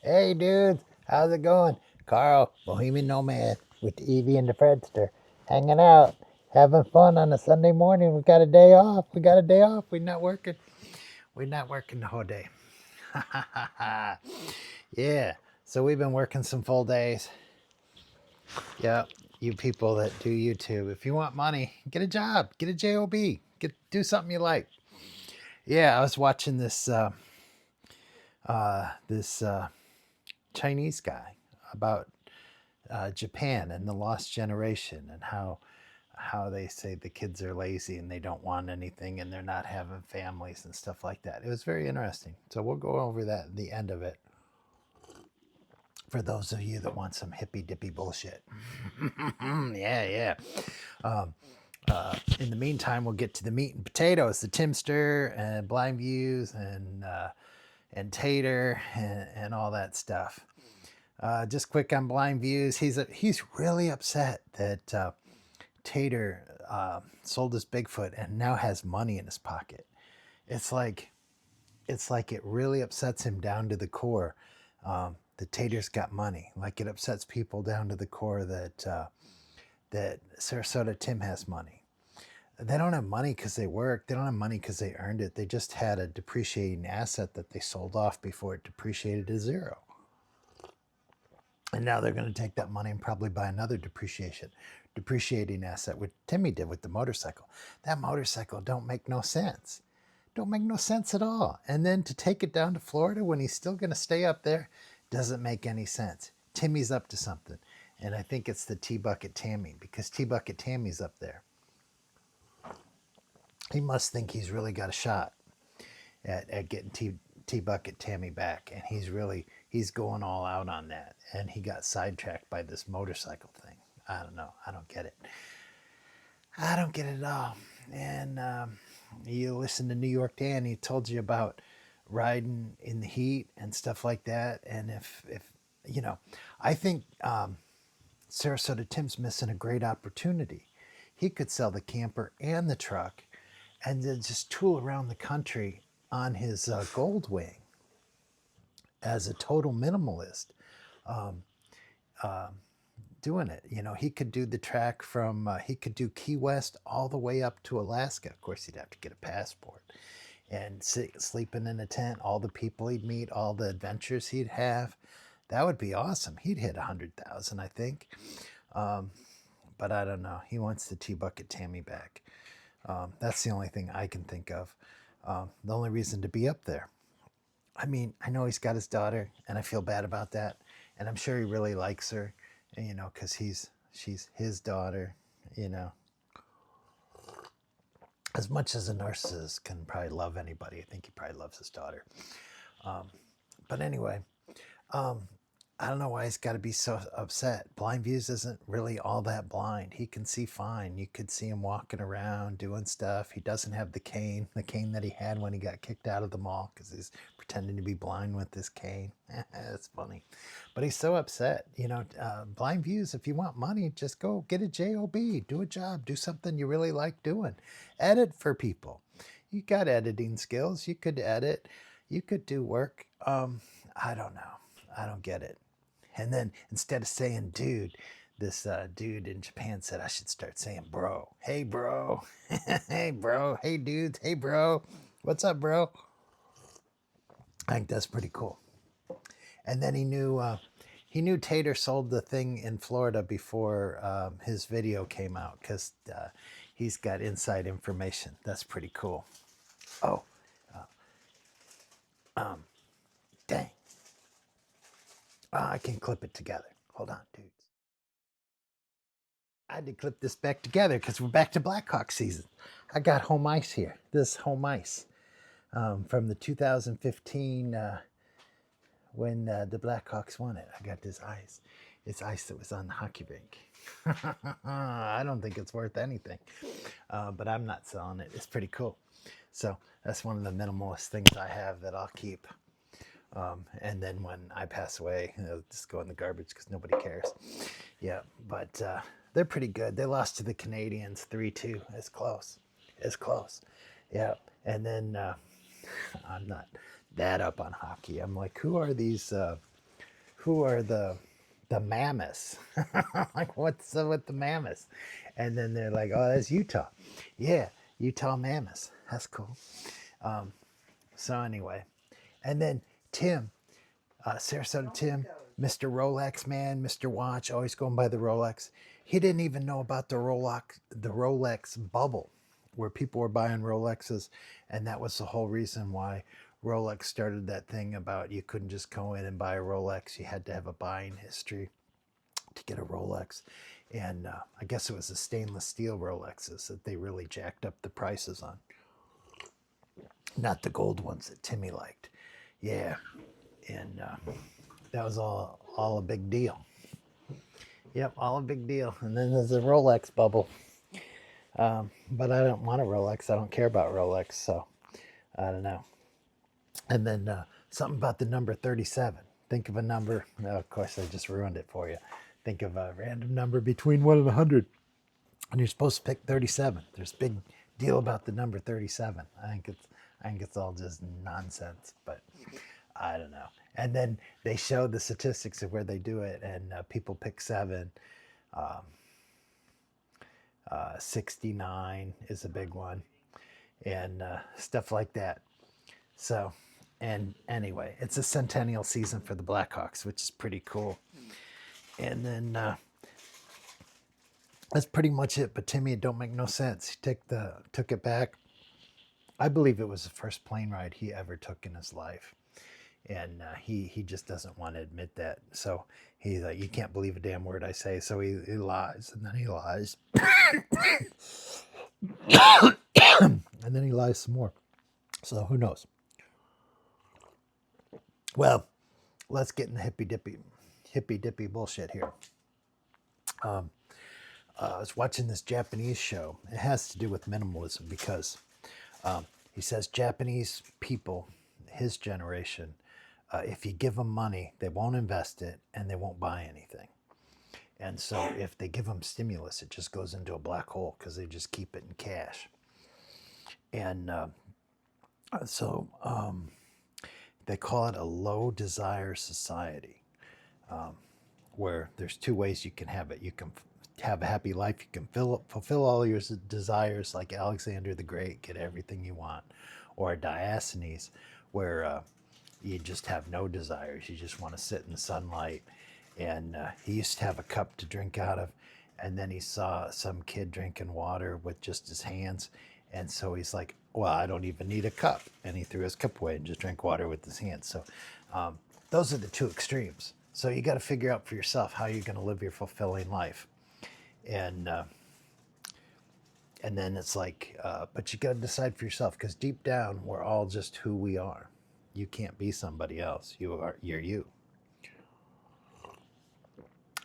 Hey dudes, how's it going? Carl, Bohemian Nomad with the Evie and the Fredster, hanging out, having fun on a Sunday morning. We got a day off. We got a day off. We're not working. We're not working the whole day. Yeah. So we've been working some full days. Yep. You people that do YouTube, if you want money, get a job, get a job, do something you like. Yeah, I was watching this Chinese guy about Japan and the lost generation and how they say the kids are lazy and they don't want anything and they're not having families and stuff like that. It was very interesting. So we'll go over that at the end of it for those of you that want some hippy dippy bullshit. Yeah, yeah. Um, in the meantime, we'll get to the meat and potatoes, the Timster and Blind Views and Tater and all that stuff. Just quick on Blind Views, he's really upset that Tater sold his Bigfoot and now has money in his pocket. It's like it really upsets him down to the core. The Tater's got money. Like it upsets people down to the core that Sarasota Tim has money. They don't have money because they worked. They don't have money because they earned it. They just had a depreciating asset that they sold off before it depreciated to zero. And now they're going to take that money and probably buy another depreciating asset, which Timmy did with the motorcycle. That motorcycle don't make no sense. Don't make no sense at all. And then to take it down to Florida when he's still going to stay up there doesn't make any sense. Timmy's up to something. And I think it's the T-Bucket Tammy, because T-Bucket Tammy's up there. He must think he's really got a shot at getting T-Bucket Tammy back. And he's going all out on that. And he got sidetracked by this motorcycle thing. I don't know. I don't get it. I don't get it at all. And you listen to New York Dan, he told you about riding in the heat and stuff like that. And if you know, I think Sarasota Tim's missing a great opportunity. He could sell the camper and the truck and then just tool around the country on his Gold Wing as a total minimalist. Um, Doing it. You know, he could do the track from, he could do Key West all the way up to Alaska. Of course, he'd have to get a passport. And sleeping in a tent, all the people he'd meet, all the adventures he'd have. That would be awesome. He'd hit 100,000, I think. Um, but I don't know. He wants the T-Bucket Tammy back. That's the only thing I can think of. The only reason to be up there. I mean, I know he's got his daughter, and I feel bad about that. And I'm sure he really likes her, you know, because she's his daughter, you know. As much as a narcissist can probably love anybody, I think he probably loves his daughter. But anyway, um, I don't know why he's got to be so upset. Blind Views isn't really all that blind. He can see fine. You could see him walking around doing stuff. He doesn't have the cane that he had when he got kicked out of the mall because he's pretending to be blind with this cane. That's funny. But he's so upset. You know, Blind Views, if you want money, just go get a job, do a job, do something you really like doing. Edit for people. You got editing skills. You could edit. You could do work. I don't know. I don't get it. And then instead of saying dude, this dude in Japan said I should start saying bro. Hey, bro. Hey, bro. Hey, dudes. Hey, bro. What's up, bro? I think that's pretty cool. And then he knew Tater sold the thing in Florida before his video came out because he's got inside information. That's pretty cool. Oh, dang. I can clip it together. Hold on, dudes. I had to clip this back together because we're back to Blackhawk season. I got home ice here. This home ice from the 2015 when the Blackhawks won it. I got this ice. It's ice that was on the hockey rink. I don't think it's worth anything, but I'm not selling it. It's pretty cool. So that's one of the minimalist things I have that I'll keep. And then when I pass away, it'll just go in the garbage because nobody cares. Yeah, but they're pretty good. They lost to the Canadians 3-2. It's close. It's close. Yeah, and then I'm that up on hockey. I'm like, who are these? Who are the mammoths? Like, what's up with the mammoths? And then they're like, oh, that's Utah. Yeah, Utah mammoths. That's cool. So anyway, and then Tim, Sarasota Tim, Mr. Rolex man, Mr. Watch, always going by the Rolex. He didn't even know about the Rolex bubble, where people were buying Rolexes, and that was the whole reason why Rolex started that thing about you couldn't just go in and buy a Rolex. You had to have a buying history to get a Rolex. And I guess it was the stainless steel Rolexes that they really jacked up the prices on, not the gold ones that Timmy liked. Yeah, and that was all a big deal. Yep, all a big deal. And then there's a Rolex bubble. But I don't want a Rolex. I don't care about Rolex, so I don't know. And then something about the number 37. Think of a number. Oh, of course, I just ruined it for you. Think of a random number between 1 and 100. And you're supposed to pick 37. There's a big deal about the number 37. I think it's all just nonsense, but I don't know. And then they show the statistics of where they do it, and people pick 7. 69 is a big one, and stuff like that. So, and anyway, it's a centennial season for the Blackhawks, which is pretty cool. And then that's pretty much it. But Timmy, it don't make no sense. He took it back. I believe it was the first plane ride he ever took in his life. And he just doesn't want to admit that. So he's like, you can't believe a damn word I say. So he lies, and then he lies. And then he lies some more. So who knows? Well, let's get in the hippy dippy bullshit here. I was watching this Japanese show. It has to do with minimalism because he says Japanese people, his generation, if you give them money, they won't invest it and they won't buy anything. And so if they give them stimulus, it just goes into a black hole because they just keep it in cash. And so they call it a low desire society, where there's 2 ways you can have it. You can have a happy life. You can fulfill all your desires like Alexander the Great, get everything you want. Or Diacenes, where you just have no desires. You just want to sit in the sunlight. And he used to have a cup to drink out of, and then he saw some kid drinking water with just his hands. And so he's like, well, I don't even need a cup. And he threw his cup away and just drank water with his hands. So those are the 2 extremes. So you got to figure out for yourself how you're going to live your fulfilling life. And then it's like, but you got to decide for yourself, because deep down, we're all just who we are. You can't be somebody else. You're you.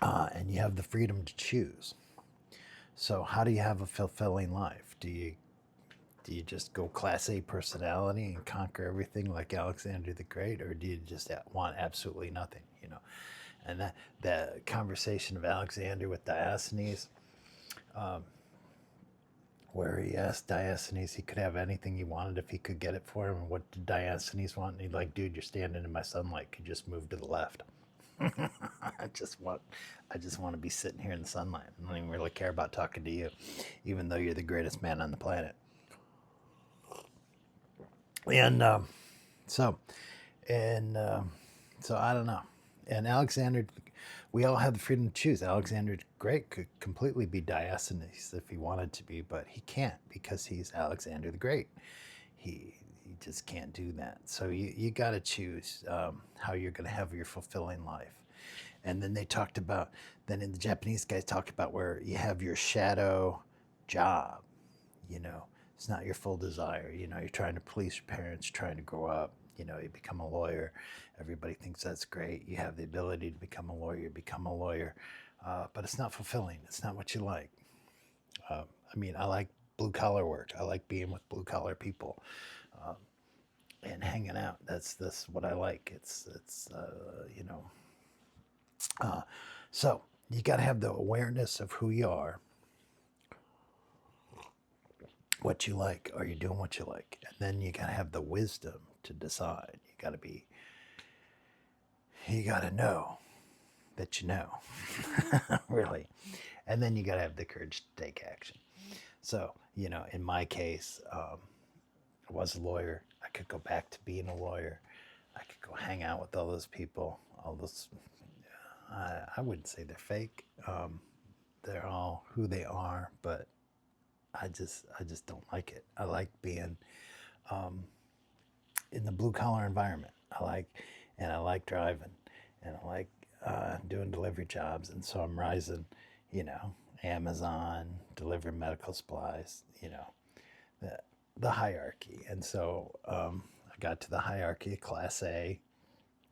And you have the freedom to choose. So how do you have a fulfilling life? Do you just go Class A personality and conquer everything like Alexander the Great, or do you just want absolutely nothing? And that conversation of Alexander with Diacenes, where he asked Diacenes he could have anything he wanted if he could get it for him. And what did Diacenes want? And he's like, dude, you're standing in my sunlight. Could you just move to the left? I just want to be sitting here in the sunlight. I don't even really care about talking to you, even though you're the greatest man on the planet. And so I don't know. And Alexander, we all have the freedom to choose. Alexander the Great could completely be Diacenes if he wanted to be, but he can't because he's Alexander the Great. He just can't do that. So you got to choose how you're going to have your fulfilling life. And then they talked about, then in the Japanese guys talked about where you have your shadow job. It's not your full desire. You're trying to please your parents, trying to grow up. You become a lawyer. Everybody thinks that's great. You have the ability to become a lawyer, but it's not fulfilling. It's not what you like. I like blue collar work. I like being with blue collar people. And hanging out. That's what I like. So you got to have the awareness of who you are, what you like. Are you doing what you like? And then you got to have the wisdom to decide. You you gotta know that you know, really. And then you gotta have the courage to take action. So, in my case, I was a lawyer. I could go back to being a lawyer. I could go hang out with all those people, all those, I wouldn't say they're fake. They're all who they are, but I just don't like it. I like being in the blue collar environment. I like driving, and I like doing delivery jobs. And so I'm rising, you know, Amazon, delivering medical supplies, the, the hierarchy. And so I got to the hierarchy of Class A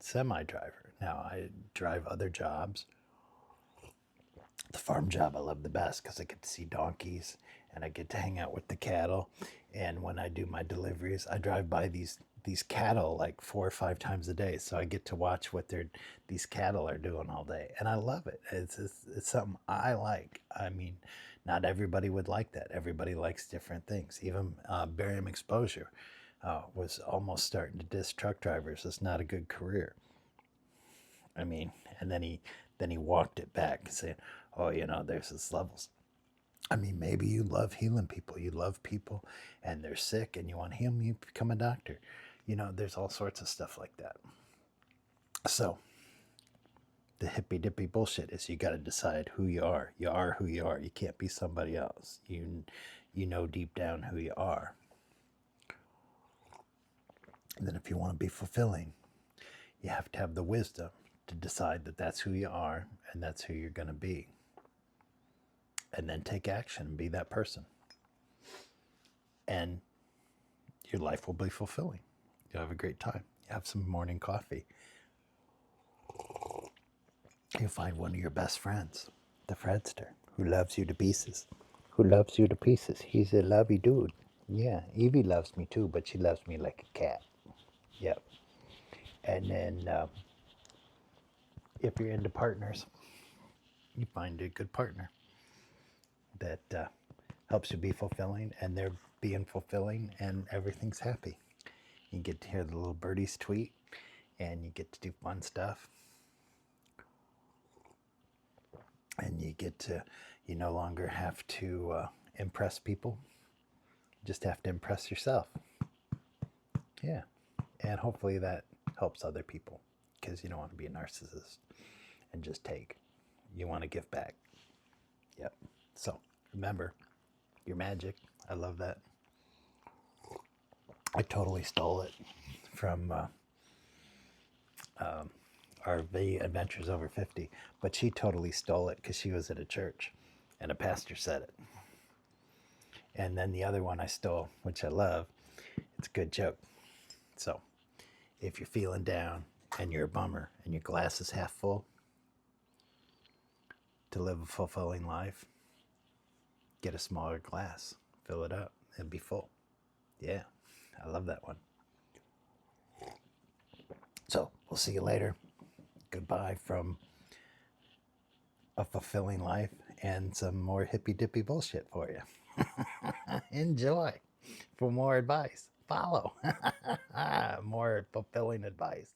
semi driver. Now I drive other jobs. The farm job I love the best because I get to see donkeys and I get to hang out with the cattle. And when I do my deliveries, I drive by these cattle like 4 or 5 times a day, so I get to watch what these cattle are doing all day, and I love it. It's something I like. I mean, not everybody would like that. Everybody likes different things. Even barium exposure was almost starting to diss truck drivers. It's not a good career. I mean, and then he walked it back, saying, "Oh, there's this levels." I mean, maybe you love healing people. You love people, and they're sick, and you want to heal them. You become a doctor. There's all sorts of stuff like that. So the hippy dippy bullshit is you got to decide who you are. You are who you are. You can't be somebody else. You know deep down who you are. And then if you want to be fulfilling, you have to have the wisdom to decide that that's who you are and that's who you're going to be. And then take action and be that person. And your life will be fulfilling. You'll have a great time. You have some morning coffee. You'll find one of your best friends, the Fredster, who loves you to pieces. Who loves you to pieces. He's a lovey dude. Yeah, Evie loves me too, but she loves me like a cat. Yep. And then if you're into partners, you find a good partner that helps you be fulfilling, and they're being fulfilling, and everything's happy. You get to hear the little birdies tweet, and you get to do fun stuff. And you no longer have to impress people. You just have to impress yourself. Yeah. And hopefully that helps other people, because you don't want to be a narcissist and just take. You want to give back. Yep. So remember, you're magic. I love that. I totally stole it from RV Adventures Over 50, but she totally stole it because she was at a church and a pastor said it. And then the other one I stole, which I love, it's a good joke. So if you're feeling down and you're a bummer and your glass is half full, to live a fulfilling life, get a smaller glass, fill it up, and be full. Yeah, I love that one. So we'll see you later. Goodbye from a fulfilling life and some more hippy dippy bullshit for you. Enjoy. For more advice, follow more fulfilling advice.